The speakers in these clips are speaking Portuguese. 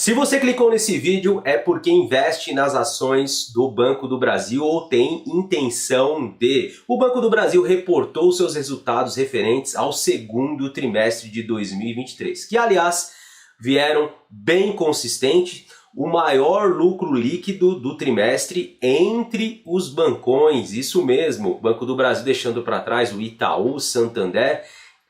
Se você clicou nesse vídeo é porque investe nas ações do Banco do Brasil ou tem intenção de. O Banco do Brasil reportou seus resultados referentes ao segundo trimestre de 2023, que aliás vieram bem consistentes, o maior lucro líquido do trimestre entre os bancões, isso mesmo, Banco do Brasil deixando para trás o Itaú, Santander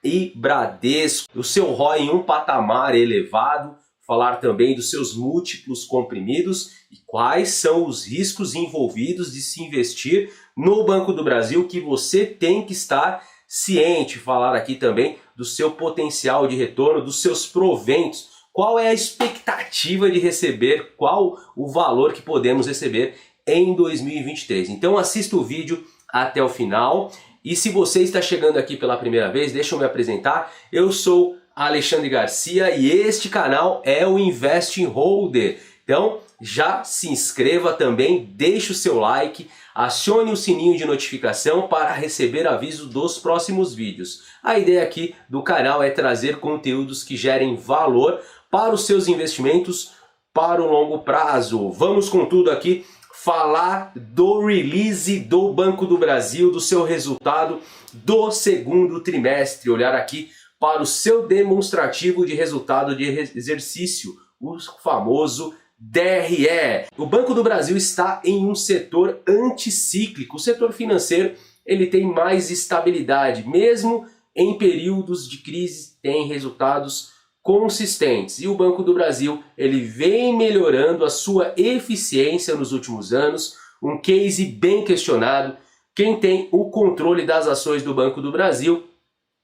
e Bradesco, o seu ROI em um patamar elevado. Falar também dos seus múltiplos comprimidos e quais são os riscos envolvidos de se investir no Banco do Brasil que você tem que estar ciente. Falar aqui também do seu potencial de retorno, dos seus proventos, qual é a expectativa de receber, qual o valor que podemos receber em 2023. Então assista o vídeo até o final e se você está chegando aqui pela primeira vez, deixa eu me apresentar, eu sou Alexandre Garcia e este canal é o Investing Holder. Então já se inscreva também, deixe o seu like, acione o sininho de notificação para receber aviso dos próximos vídeos. A ideia aqui do canal é trazer conteúdos que gerem valor para os seus investimentos para o longo prazo. Vamos com tudo aqui falar do release do Banco do Brasil, do seu resultado do segundo trimestre, olhar aqui para o seu demonstrativo de resultado de exercício, o famoso DRE. O Banco do Brasil está em um setor anticíclico. O setor financeiro ele tem mais estabilidade, mesmo em períodos de crise tem resultados consistentes. E o Banco do Brasil ele vem melhorando a sua eficiência nos últimos anos, um case bem questionado. Quem tem o controle das ações do Banco do Brasil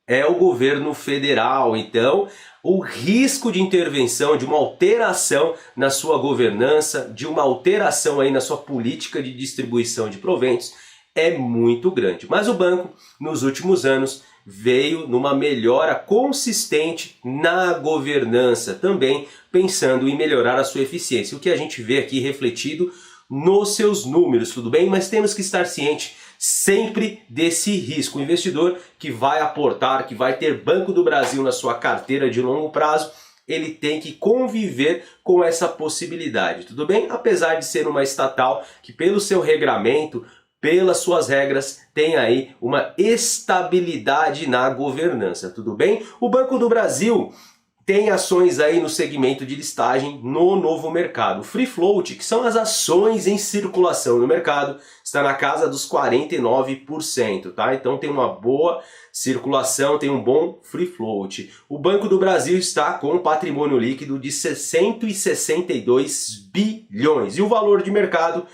é o governo federal. Então, o risco de intervenção, de uma alteração na sua governança, de uma alteração aí na sua política de distribuição de proventos é muito grande. Mas o banco, nos últimos anos, veio numa melhora consistente na governança, também pensando em melhorar a sua eficiência. O que a gente vê aqui refletido nos seus números, tudo bem? Mas temos que estar ciente sempre desse risco. O investidor que vai aportar, que vai ter Banco do Brasil na sua carteira de longo prazo, ele tem que conviver com essa possibilidade, tudo bem? Apesar de ser uma estatal que pelo seu regramento, pelas suas regras, tem aí uma estabilidade na governança, tudo bem? O Banco do Brasil tem ações aí no segmento de listagem no novo mercado. Free float, que são as ações em circulação no mercado, está na casa dos 49%, tá? Então tem uma boa circulação, tem um bom free float. O Banco do Brasil está com um patrimônio líquido de 162 bilhões e o valor de mercado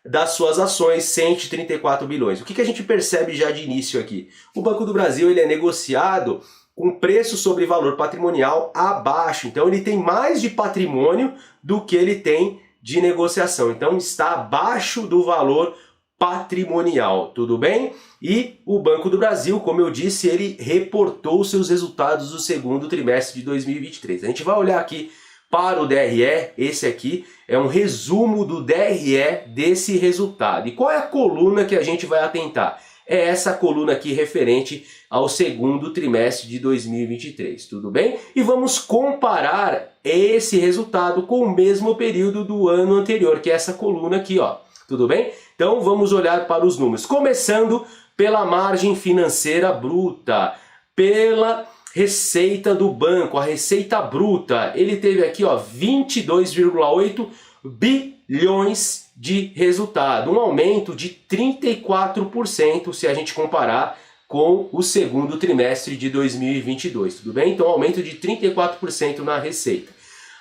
das suas ações 134 bilhões. O que a gente percebe já de início aqui? O Banco do Brasil ele é negociado com preço sobre valor patrimonial abaixo. Então ele tem mais de patrimônio do que ele tem de negociação. Então está abaixo do valor patrimonial, tudo bem? E o Banco do Brasil, como eu disse, ele reportou seus resultados do segundo trimestre de 2023. A gente vai olhar aqui para o DRE, esse aqui é um resumo do DRE desse resultado. E qual é a coluna que a gente vai atentar? É essa coluna aqui referente ao segundo trimestre de 2023, tudo bem? E vamos comparar esse resultado com o mesmo período do ano anterior, que é essa coluna aqui, ó, tudo bem? Então vamos olhar para os números, começando pela margem financeira bruta, pela receita do banco, a receita bruta, ele teve aqui ó 22,8 bilhões de resultado, um aumento de 34% se a gente comparar com o segundo trimestre de 2022, tudo bem? Então aumento de 34% na receita.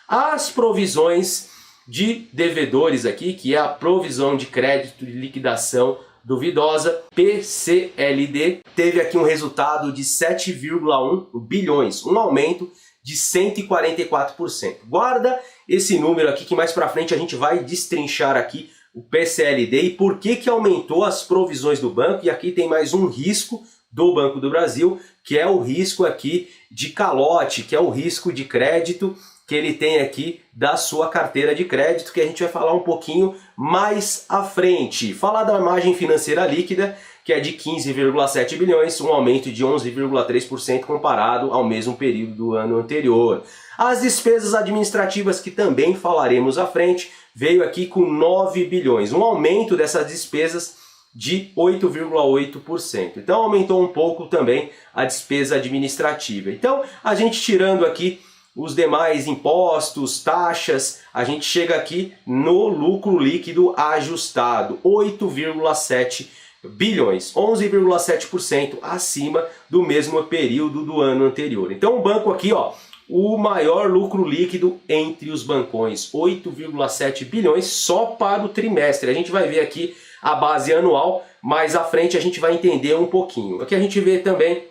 As provisões de devedores aqui, que é a provisão de crédito de liquidação duvidosa, PCLD, teve aqui um resultado de 7,1 bilhões, um aumento de 144%. Guarda esse número aqui que mais para frente a gente vai destrinchar aqui o PCLD e por que aumentou as provisões do banco. E aqui tem mais um risco do Banco do Brasil, que é o risco aqui de calote, que é o risco de crédito que ele tem aqui da sua carteira de crédito, que a gente vai falar um pouquinho mais à frente. Falar da margem financeira líquida, que é de 15,7 bilhões, um aumento de 11,3% comparado ao mesmo período do ano anterior. As despesas administrativas, que também falaremos à frente, veio aqui com 9 bilhões, um aumento dessas despesas de 8,8%. Então aumentou um pouco também a despesa administrativa. Então a gente tirando aqui os demais impostos, taxas, a gente chega aqui no lucro líquido ajustado, 8,7 bilhões, 11,7% acima do mesmo período do ano anterior. Então o banco aqui, ó, o maior lucro líquido entre os bancões, 8,7 bilhões só para o trimestre. A gente vai ver aqui a base anual, mais à frente a gente vai entender um pouquinho. Aqui a gente vê também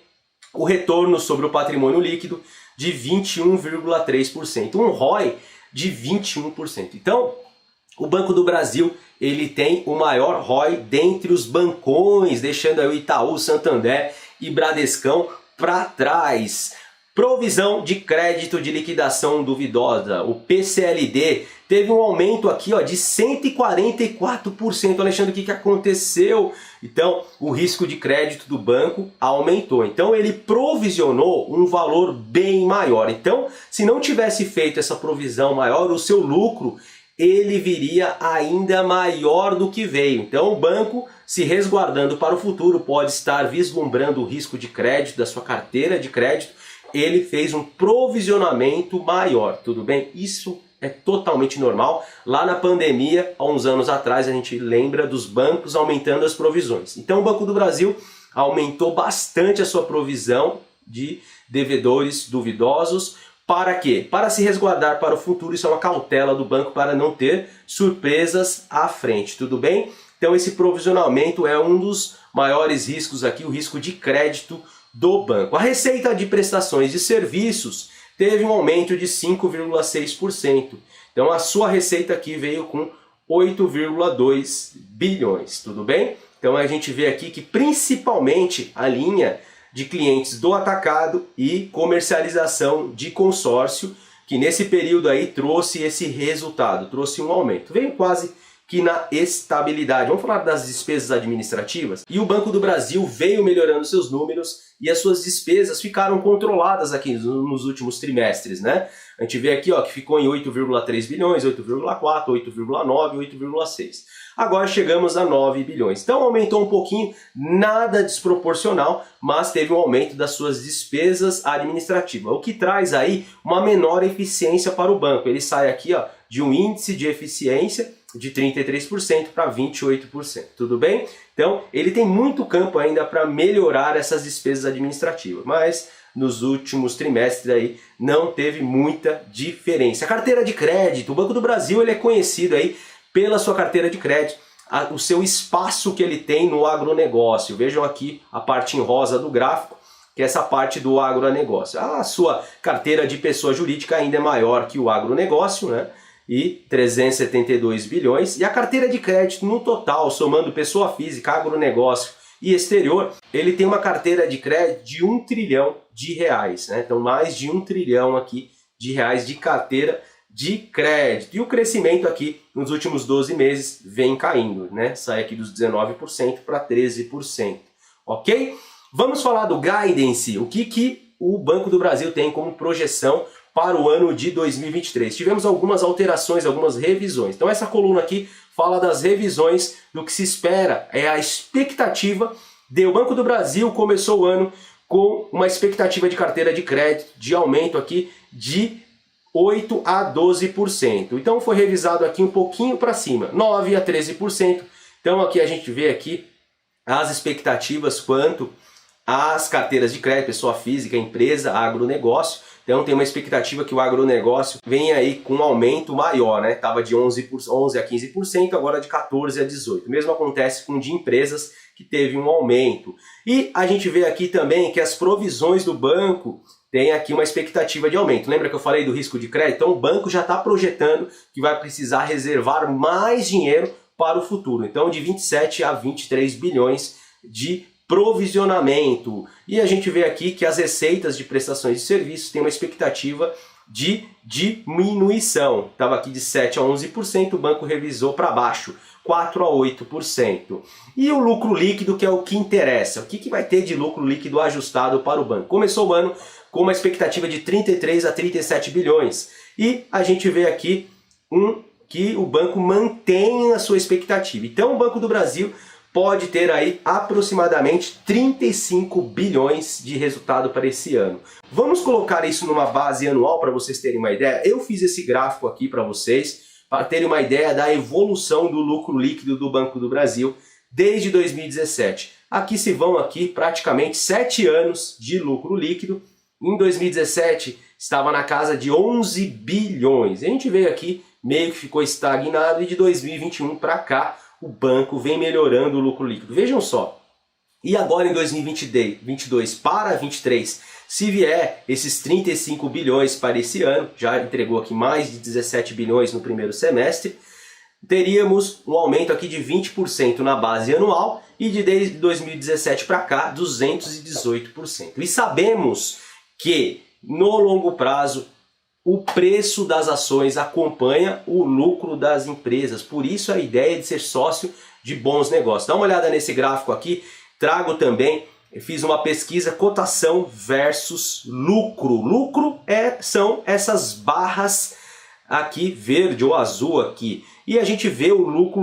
o retorno sobre o patrimônio líquido de 21,3%, um ROI de 21%. Então, o Banco do Brasil, ele tem o maior ROI dentre os bancões, deixando aí o Itaú, Santander e Bradescão para trás. Provisão de crédito de liquidação duvidosa, o PCLD, teve um aumento aqui, ó, de 144%. Alexandre, o que aconteceu? Então, o risco de crédito do banco aumentou. Então, ele provisionou um valor bem maior. Então, se não tivesse feito essa provisão maior, o seu lucro ele viria ainda maior do que veio. Então, o banco, se resguardando para o futuro, pode estar vislumbrando o risco de crédito da sua carteira de crédito. Ele fez um provisionamento maior, tudo bem? Isso é totalmente normal. Lá na pandemia, há uns anos atrás, a gente lembra dos bancos aumentando as provisões. Então o Banco do Brasil aumentou bastante a sua provisão de devedores duvidosos. Para quê? Para se resguardar para o futuro. Isso é uma cautela do banco para não ter surpresas à frente, tudo bem? Então esse provisionamento é um dos maiores riscos aqui, o risco de crédito do banco. A receita de prestações de serviços teve um aumento de 5,6%. Então a sua receita aqui veio com 8,2 bilhões, tudo bem? Então a gente vê aqui que principalmente a linha de clientes do atacado e comercialização de consórcio, que nesse período aí trouxe esse resultado, trouxe um aumento. Veio quase que na estabilidade. Vamos falar das despesas administrativas? E o Banco do Brasil veio melhorando seus números e as suas despesas ficaram controladas aqui nos últimos trimestres, né? A gente vê aqui, ó, que ficou em 8,3 bilhões, 8,4, 8,9, 8,6. Agora chegamos a 9 bilhões. Então aumentou um pouquinho, nada desproporcional, mas teve um aumento das suas despesas administrativas, o que traz aí uma menor eficiência para o banco. Ele sai aqui, ó, de um índice de eficiência de 33% para 28%, tudo bem? Então ele tem muito campo ainda para melhorar essas despesas administrativas, mas nos últimos trimestres aí não teve muita diferença. A carteira de crédito, o Banco do Brasil ele é conhecido aí pela sua carteira de crédito, o seu espaço que ele tem no agronegócio. Vejam aqui a parte em rosa do gráfico, que é essa parte do agronegócio. A sua carteira de pessoa jurídica ainda é maior que o agronegócio, né? E 372 bilhões. E a carteira de crédito no total, somando pessoa física, agronegócio e exterior, ele tem uma carteira de crédito de 1 trilhão de reais, né? Então mais de 1 trilhão aqui de reais de carteira de crédito. E o crescimento aqui nos últimos 12 meses vem caindo, né? Sai aqui dos 19% para 13%, ok? Vamos falar do guidance, o que o Banco do Brasil tem como projeção para o ano de 2023. Tivemos algumas alterações, algumas revisões. Então essa coluna aqui fala das revisões do que se espera, é a expectativa o Banco do Brasil começou o ano com uma expectativa de carteira de crédito de aumento aqui de 8 a 12%. Então foi revisado aqui um pouquinho para cima, 9 a 13%. Então aqui a gente vê aqui as expectativas quanto às carteiras de crédito, pessoa física, empresa, agronegócio. Então tem uma expectativa que o agronegócio venha aí com um aumento maior, né? Estava de 11 a 15%, agora de 14 a 18%. O mesmo acontece com de empresas, que teve um aumento. E a gente vê aqui também que as provisões do banco tem aqui uma expectativa de aumento. Lembra que eu falei do risco de crédito? Então o banco já está projetando que vai precisar reservar mais dinheiro para o futuro. Então de 27 a 23 bilhões de provisionamento. E a gente vê aqui que as receitas de prestações de serviços têm uma expectativa de diminuição. Estava aqui de 7 a 11%, o banco revisou para baixo, 4 a 8%. E o lucro líquido, que é o que interessa. O que vai ter de lucro líquido ajustado para o banco? Começou o ano com uma expectativa de 33 a 37 bilhões. E a gente vê aqui que o banco mantém a sua expectativa. Então o Banco do Brasil pode ter aí aproximadamente 35 bilhões de resultado para esse ano. Vamos colocar isso numa base anual para vocês terem uma ideia? Eu fiz esse gráfico aqui para vocês, para terem uma ideia da evolução do lucro líquido do Banco do Brasil desde 2017. Aqui se vão praticamente 7 anos de lucro líquido. Em 2017 estava na casa de 11 bilhões. A gente veio aqui, meio que ficou estagnado, e de 2021 para cá o banco vem melhorando o lucro líquido. Vejam só. E agora em 2022 para 2023, se vier esses 35 bilhões para esse ano, já entregou aqui mais de 17 bilhões no primeiro semestre, teríamos um aumento aqui de 20% na base anual e de desde 2017 para cá 218%. E sabemos que no longo prazo o preço das ações acompanha o lucro das empresas, por isso a ideia de ser sócio de bons negócios. Dá uma olhada nesse gráfico aqui, trago também, fiz uma pesquisa cotação versus lucro. Lucro são essas barras aqui, verde ou azul aqui. E a gente vê o lucro,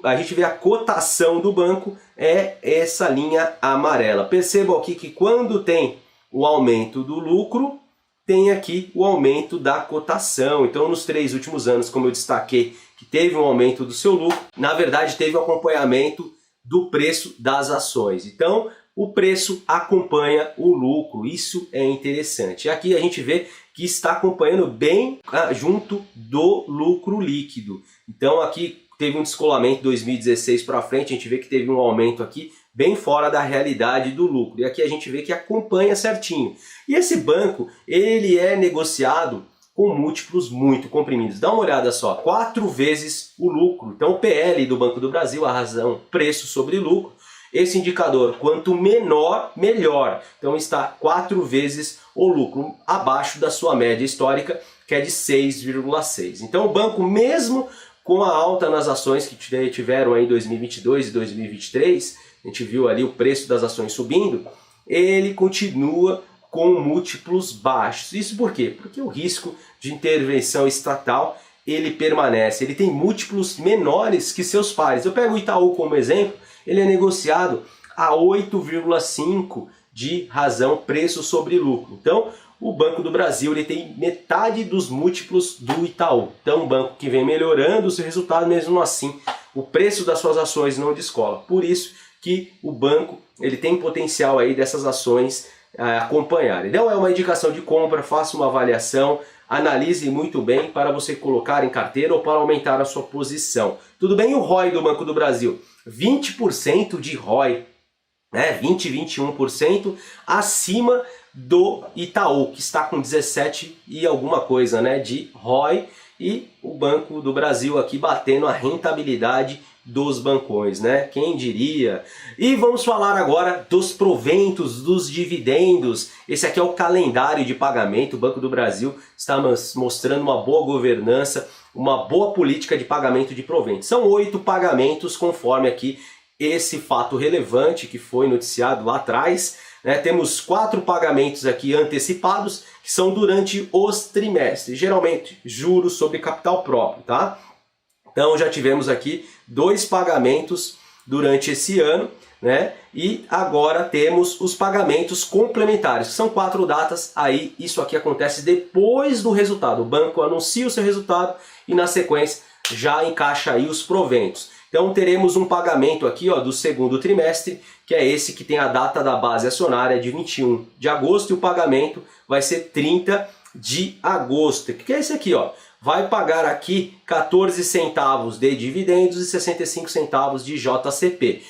a gente vê a cotação do banco, é essa linha amarela. Percebam aqui que quando tem o aumento do lucro, tem aqui o aumento da cotação. Então nos 3 últimos anos, como eu destaquei, que teve um aumento do seu lucro, na verdade teve um acompanhamento do preço das ações. Então o preço acompanha o lucro, isso é interessante. E aqui a gente vê que está acompanhando bem junto do lucro líquido. Então aqui teve um descolamento de 2016 para frente, a gente vê que teve um aumento aqui bem fora da realidade do lucro. E aqui a gente vê que acompanha certinho. E esse banco, ele é negociado com múltiplos muito comprimidos. Dá uma olhada só, 4 vezes o lucro. Então o PL do Banco do Brasil, a razão preço sobre lucro, esse indicador, quanto menor, melhor. Então está 4 vezes o lucro, abaixo da sua média histórica, que é de 6,6. Então o banco, mesmo com a alta nas ações que tiveram aí em 2022 e 2023, a gente viu ali o preço das ações subindo, ele continua com múltiplos baixos. Isso por quê? Porque o risco de intervenção estatal, ele permanece, ele tem múltiplos menores que seus pares. Eu pego o Itaú como exemplo, ele é negociado a 8,5 de razão preço sobre lucro. Então, o Banco do Brasil ele tem metade dos múltiplos do Itaú. Então, um banco que vem melhorando o seu resultado, mesmo assim, o preço das suas ações não descola. Por isso que o banco ele tem potencial aí dessas ações acompanhar. Então, é uma indicação de compra, faça uma avaliação, analise muito bem para você colocar em carteira ou para aumentar a sua posição. Tudo bem? O ROI do Banco do Brasil, 20% de ROI, né? 20, 21% acima do Itaú, que está com 17 e alguma coisa, né, de ROI, e o Banco do Brasil aqui batendo a rentabilidade dos bancões, né? Quem diria? E vamos falar agora dos proventos, dos dividendos. Esse aqui é o calendário de pagamento. O Banco do Brasil está mostrando uma boa governança, uma boa política de pagamento de proventos. São 8 pagamentos, conforme aqui esse fato relevante que foi noticiado lá atrás, né? Temos 4 pagamentos aqui antecipados, que são durante os trimestres, geralmente juros sobre capital próprio, tá? Então já tivemos aqui 2 pagamentos durante esse ano, né? E agora temos os pagamentos complementares, que são 4 datas. Aí isso aqui acontece depois do resultado. O banco anuncia o seu resultado e na sequência já encaixa aí os proventos. Então teremos um pagamento aqui, ó, do segundo trimestre, que é esse que tem a data da base acionária de 21 de agosto e o pagamento vai ser 30 de agosto. O que é esse aqui, ó? Vai pagar aqui 14 centavos de dividendos e 65 centavos de JCP.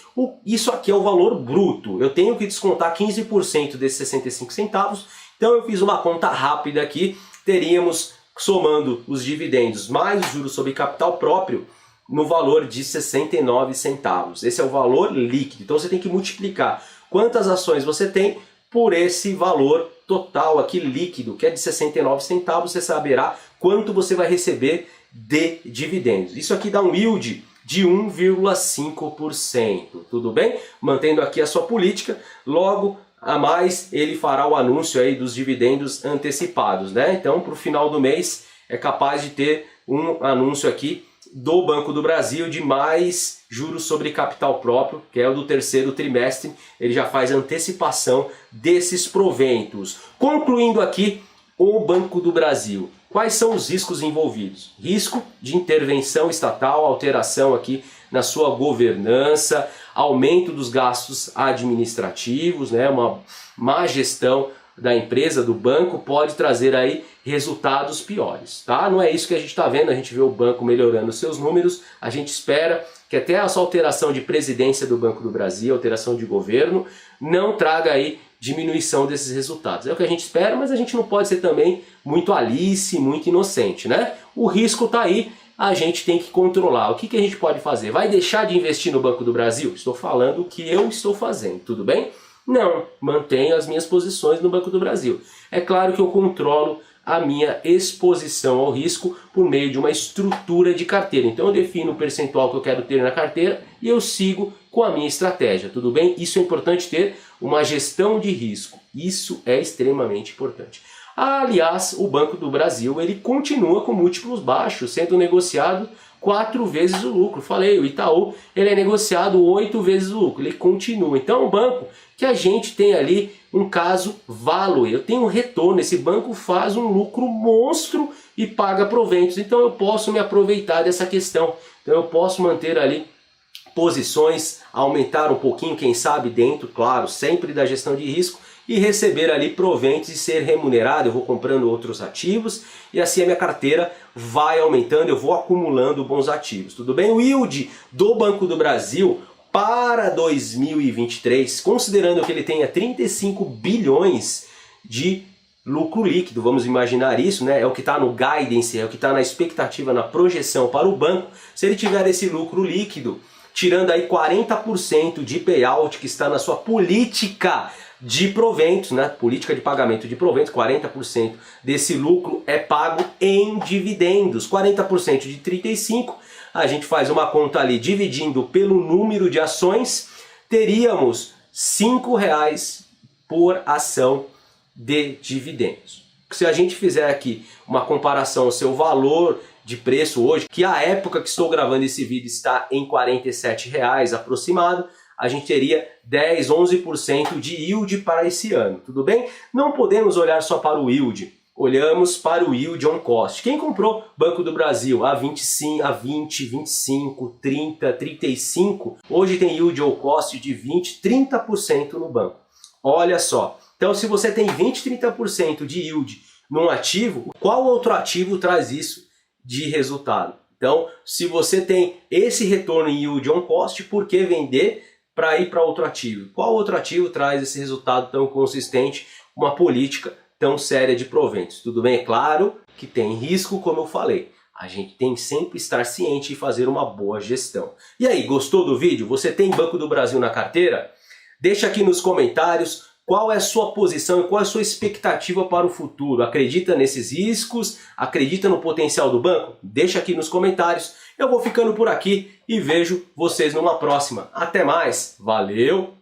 Isso aqui é o valor bruto. Eu tenho que descontar 15% desses 65 centavos. Então eu fiz uma conta rápida aqui. Teríamos, somando os dividendos mais os juros sobre capital próprio, no valor de 69 centavos. Esse é o valor líquido. Então você tem que multiplicar quantas ações você tem por esse valor total aqui líquido, que é de 69 centavos. Você saberá quanto você vai receber de dividendos. Isso aqui dá um yield de 1,5%. Tudo bem? Mantendo aqui a sua política, logo a mais ele fará o anúncio aí dos dividendos antecipados, né? Então, para o final do mês é capaz de ter um anúncio aqui do Banco do Brasil de mais juros sobre capital próprio, que é o do terceiro trimestre. Ele já faz antecipação desses proventos. Concluindo aqui o Banco do Brasil. Quais são os riscos envolvidos? Risco de intervenção estatal, alteração aqui na sua governança, aumento dos gastos administrativos, né? Uma má gestão da empresa, do banco, pode trazer aí resultados piores, tá? Não é isso que a gente está vendo, a gente vê o banco melhorando seus números, a gente espera que até essa alteração de presidência do Banco do Brasil, alteração de governo, não traga aí diminuição desses resultados. É o que a gente espera, mas a gente não pode ser também muito Alice, muito inocente, né? O risco está aí, a gente tem que controlar. O que a gente pode fazer? Vai deixar de investir no Banco do Brasil? Estou falando o que eu estou fazendo, tudo bem? Não, mantenho as minhas posições no Banco do Brasil. É claro que eu controlo a minha exposição ao risco por meio de uma estrutura de carteira. Então eu defino o percentual que eu quero ter na carteira e eu sigo com a minha estratégia, tudo bem? Isso é importante, ter uma gestão de risco. Isso é extremamente importante. Aliás, o Banco do Brasil ele continua com múltiplos baixos, sendo negociado 4 vezes o lucro. Falei, o Itaú ele é negociado 8 vezes o lucro, ele continua. Então é um banco que a gente tem ali um caso value, eu tenho um retorno, esse banco faz um lucro monstro e paga proventos, então eu posso me aproveitar dessa questão. Então eu posso manter ali posições, aumentar um pouquinho, quem sabe dentro, claro, sempre da gestão de risco, e receber ali proventos e ser remunerado. Eu vou comprando outros ativos e assim a minha carteira vai aumentando, eu vou acumulando bons ativos, tudo bem? O yield do Banco do Brasil para 2023, considerando que ele tenha 35 bilhões de lucro líquido, vamos imaginar isso, né? É o que está no guidance, é o que está na expectativa, na projeção para o banco. Se ele tiver esse lucro líquido, tirando aí 40% de payout que está na sua política de proventos, né? Política de pagamento de proventos, 40% desse lucro é pago em dividendos, 40% de 35%, a gente faz uma conta ali dividindo pelo número de ações, teríamos R$ 5 por ação de dividendos. Se a gente fizer aqui uma comparação ao seu valor de preço hoje, que a época que estou gravando esse vídeo está em R$ 47 aproximado, a gente teria 10, 11% de yield para esse ano, tudo bem? Não podemos olhar só para o yield, olhamos para o yield on cost. Quem comprou Banco do Brasil a 25, a 20, 25, 30, 35, hoje tem yield on cost de 20, 30% no banco. Olha só, então se você tem 20, 30% de yield num ativo, qual outro ativo traz isso de resultado? Então, se você tem esse retorno em yield on cost, por que vender para ir para outro ativo? Qual outro ativo traz esse resultado tão consistente, uma política tão séria de proventos? Tudo bem? É claro que tem risco, como eu falei. A gente tem que sempre estar ciente e fazer uma boa gestão. E aí, gostou do vídeo? Você tem Banco do Brasil na carteira? Deixa aqui nos comentários qual é a sua posição e qual é a sua expectativa para o futuro. Acredita nesses riscos? Acredita no potencial do banco? Deixa aqui nos comentários. Eu vou ficando por aqui e vejo vocês numa próxima. Até mais. Valeu!